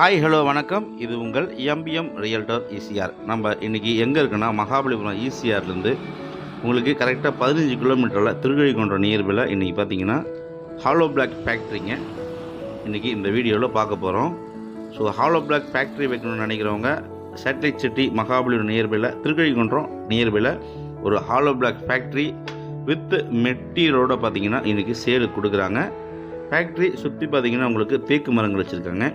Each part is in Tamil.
ஹாய் ஹலோ வணக்கம். இது உங்கள் எம்பிஎம் ரியல்டர் ஈசிஆர். நம்ம இன்றைக்கி எங்கே இருக்குன்னா மகாபலிபுரம் ஈசிஆர்லேருந்து உங்களுக்கு கரெக்டாக 15 கிலோமீட்டரில் திருக்கழிக்குன்றம் நியர்பையில் இன்றைக்கி பார்த்தீங்கன்னா ஹாலோ பிளாக் ஃபேக்ட்ரிங்க இன்றைக்கி இந்த வீடியோவில் பார்க்க போகிறோம். ஸோ ஹாலோ பிளாக் ஃபேக்ட்ரி வைக்கணும்னு நினைக்கிறவங்க சேட்டலைட் சிட்டி மகாபலிபுரம் நியர்பையில் திருக்கழிக்குன்றம் நியர்பையில் ஒரு ஹாலோ பிளாக் ஃபேக்ட்ரி வித் மெட்டீரியலோடு பார்த்தீங்கன்னா இன்றைக்கி சேலுக்கு கொடுக்குறாங்க. ஃபேக்ட்ரி சுற்றி பார்த்தீங்கன்னா உங்களுக்கு தேக்கு மரங்கள் வச்சுருக்காங்க.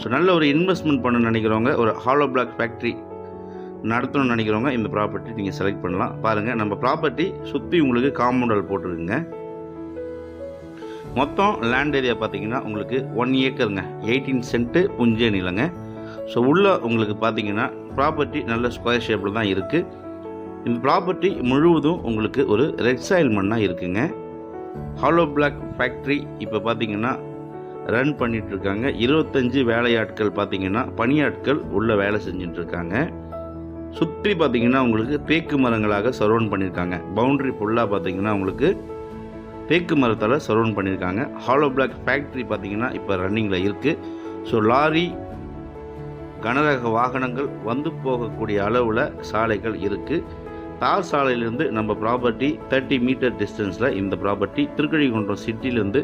ஸோ நல்ல ஒரு இன்வெஸ்ட்மெண்ட் பண்ணணும்னு நினைக்கிறவங்க, ஒரு ஹாலோ பிளாக் ஃபேக்ட்ரி நடத்தணும்னு நினைக்கிறவங்க இந்த ப்ராப்பர்ட்டி நீங்கள் செலக்ட் பண்ணலாம். பாருங்கள், நம்ம ப்ராப்பர்ட்டி சுற்றி உங்களுக்கு காம்பவுண்டல் போட்டிருக்குங்க. மொத்தம் லேண்ட் ஏரியா பார்த்தீங்கன்னா உங்களுக்கு 1 ஏக்கருங்க, 18 சென்ட்டு புஞ்சே நிலங்க. ஸோ உள்ள உங்களுக்கு பார்த்தீங்கன்னா ப்ராப்பர்ட்டி நல்ல ஸ்கொயர் ஷேப்பில் தான் இருக்குது. இந்த ப்ராப்பர்ட்டி முழுவதும் உங்களுக்கு ஒரு ரெட் சாயில் மண்ணாக இருக்குங்க. ஹாலோ பிளாக் ஃபேக்ட்ரி இப்போ பார்த்தீங்கன்னா ரன் பண்ணிகிட்ருக்காங்க. 25 வேலையாட்கள் பார்த்தீங்கன்னா பணியாட்கள் உள்ள வேலை செஞ்சிட்ருக்காங்க. சுற்றி பார்த்தீங்கன்னா உங்களுக்கு தேக்கு மரங்களாக சரௌண்ட் பண்ணியிருக்காங்க. பவுண்ட்ரி ஃபுல்லாக பார்த்தீங்கன்னா உங்களுக்கு தேக்கு மரத்தால் சரௌண்ட் பண்ணியிருக்காங்க. ஹாலோ பிளாக் ஃபேக்ட்ரி பார்த்தீங்கன்னா இப்போ ரன்னிங்கில் இருக்குது. ஸோ லாரி கனரக வாகனங்கள் வந்து போகக்கூடிய அளவில் சாலைகள் இருக்குது. தார் சாலையிலேருந்து நம்ம ப்ராப்பர்ட்டி 30 மீட்டர் டிஸ்டன்ஸில் இந்த ப்ராப்பர்ட்டி திருக்கழிக்குன்றம் சிட்டிலேருந்து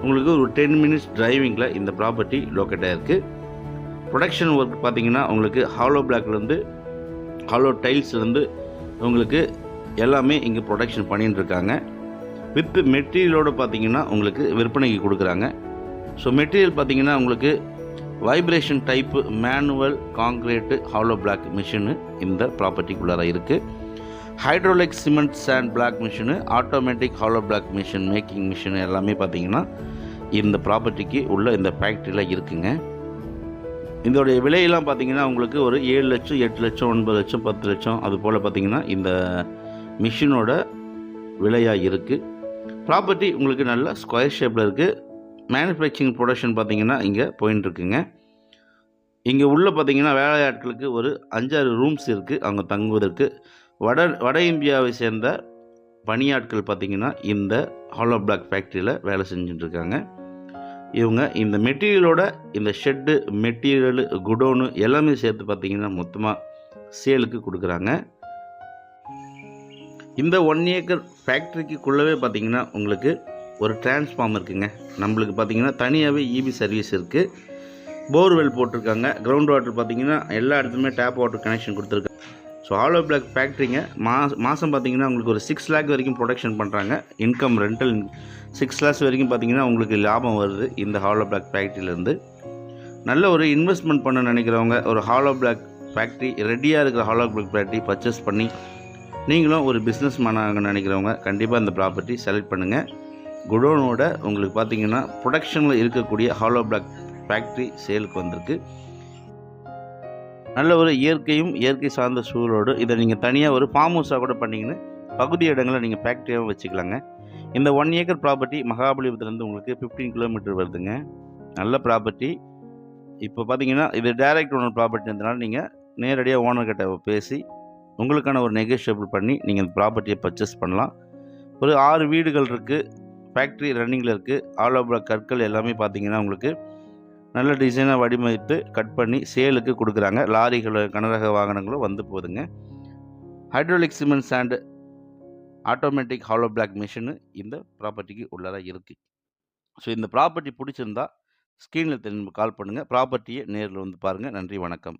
உங்களுக்கு ஒரு 10 மினிட்ஸ் டிரைவிங்கில் இந்த ப்ராப்பர்ட்டி லொக்கேட் ஆகிருக்கு. ப்ரொடக்ஷன் ஒர்க் பார்த்தீங்கன்னா உங்களுக்கு ஹாலோ பிளாக்லேருந்து ஹாலோ டைல்ஸ்லேருந்து உங்களுக்கு எல்லாமே இங்கே ப்ரொடக்ஷன் பண்ணிட்டு இருக்காங்க. வித் மெட்டீரியலோடு பார்த்தீங்கன்னா உங்களுக்கு விற்பனைக்கு கொடுக்குறாங்க. ஸோ மெட்டீரியல் பார்த்தீங்கன்னா உங்களுக்கு vibration type manual concrete hollow block machine இந்த ப்ராப்பர்ட்டிக்குள்ளார இருக்குது. Hydraulic cement sand block machine, automatic hollow block machine, making machine எல்லாமே பார்த்தீங்கன்னா இந்த ப்ராப்பர்ட்டிக்கு உள்ள இந்த ஃபேக்ட்ரியில் இருக்குங்க. இதோடைய விலையெல்லாம் பார்த்தீங்கன்னா உங்களுக்கு ஒரு 7 லட்சம், 8 லட்சம், 9 லட்சம், 10 லட்சம் அது போல் பார்த்தீங்கன்னா இந்த மிஷினோட விலையாக இருக்குது. ப்ராப்பர்ட்டி உங்களுக்கு நல்ல ஸ்கொயர் ஷேப்பில் இருக்குது. மேனுஃபேக்சரிங் ப்ரொடக்ஷன் பார்த்தீங்கன்னா இங்கே போயின்ட்டுருக்குங்க. இங்கே உள்ள பார்த்தீங்கன்னா வேலையாட்களுக்கு ஒரு 5-6 ரூம்ஸ் இருக்குது அவங்க தங்குவதற்கு. வட இந்தியாவை சேர்ந்த பணியாட்கள் பார்த்திங்கன்னா இந்த ஹாலோ பிளாக் ஃபேக்ட்ரியில் வேலை செஞ்சுட்டுருக்காங்க. இவங்க இந்த மெட்டீரியலோட இந்த ஷெட்டு மெட்டீரியல் குடோனு எல்லாமே சேர்த்து பார்த்திங்கன்னா மொத்தமாக சேலுக்கு கொடுக்குறாங்க. இந்த 1 ஏக்கர் ஃபேக்ட்ரிக்குள்ளவே பார்த்திங்கன்னா உங்களுக்கு ஒரு டிரான்ஸ்ஃபார்மர் இருக்குங்க. நம்மளுக்கு பார்த்திங்கன்னா தனியாகவே இபி சர்வீஸ் இருக்குது. போர்வெல் போட்டிருக்காங்க. கிரவுண்ட் வாட்டர் பார்த்திங்கன்னா எல்லா இடத்துலையுமே டேப் வாட்டர் கனெக்ஷன் கொடுத்துருக்காங்க. ஸோ ஹாலோ பிளாக் ஃபேக்ட்ரிங்க மாதம் பார்த்தீங்கன்னா உங்களுக்கு ஒரு 6 லேக் வரைக்கும் ப்ரொடக்ஷன் பண்ணுறாங்க. இன்கம் ரெண்டல் 6 லேக்ஸ் வரைக்கும் பார்த்தீங்கன்னா உங்களுக்கு லாபம் வருது இந்த ஹாலோ பிளாக் ஃபேக்ட்ரியிலேருந்து. நல்ல ஒரு இன்வெஸ்ட்மெண்ட் பண்ண நினைக்கிறவங்க, ஒரு ஹாலோ பிளாக் ஃபேக்ட்ரி ரெடியாக இருக்கிற ஹாலோ பிளாக் ஃபேக்ட்ரி பர்ச்சேஸ் பண்ணி நீங்களும் ஒரு பிஸ்னஸ் மேனாக நினைக்கிறவங்க கண்டிப்பாக இந்த ப்ராப்பர்ட்டி செலக்ட் பண்ணுங்கள். குடோனோட உங்களுக்கு பார்த்தீங்கன்னா ப்ரொடக்ஷனில் இருக்கக்கூடிய ஹாலோ பிளாக் ஃபேக்ட்ரி சேலுக்கு வந்திருக்கு. நல்ல ஒரு இயற்கை சார்ந்த சூழலோடு இதை நீங்கள் தனியாக ஒரு ஃபார்ம் ஹவுஸாக கூட பண்ணிங்கன்னு பகுதி இடங்களை நீங்கள் ஃபேக்ட்ரியாகவும் வச்சுக்கலாங்க. இந்த 1 ஏக்கர் ப்ராப்பர்ட்டி மகாபலிபுரத்துலேருந்து உங்களுக்கு 15 கிலோமீட்டர் வருதுங்க. நல்ல ப்ராப்பர்ட்டி. இப்போ பார்த்தீங்கன்னா இது டைரக்ட் ஓனர் ப்ராப்பர்ட்டின்றதுனால நீங்கள் நேரடியாக ஓனர்கிட்ட பேசி உங்களுக்கான ஒரு நெகோஷியபிள் பண்ணி நீங்கள் இந்த ப்ராப்பர்ட்டியை பர்ச்சேஸ் பண்ணலாம். ஒரு 6 வீடுகள் இருக்குது. ஃபேக்ட்ரி ரன்னிங்கில் இருக்குது. ஹாலோ பிளாக் கற்கள் எல்லாமே பார்த்தீங்கன்னா உங்களுக்கு நல்ல டிசைனாக வடிவமைத்து கட் பண்ணி சேலுக்கு கொடுக்குறாங்க. லாரிகள் கனரக வாகனங்களும் வந்து போகுதுங்க. Hydraulic cement sand automatic hollow block machine இந்த ப்ராப்பர்ட்டிக்கு உள்ளதாக இருக்குது. ஸோ இந்த ப்ராப்பர்ட்டி பிடிச்சிருந்தா ஸ்க்ரீனில் திரும்ப கால் பண்ணுங்கள். ப்ராப்பர்ட்டியை நேரில் வந்து பாருங்கள். நன்றி, வணக்கம்.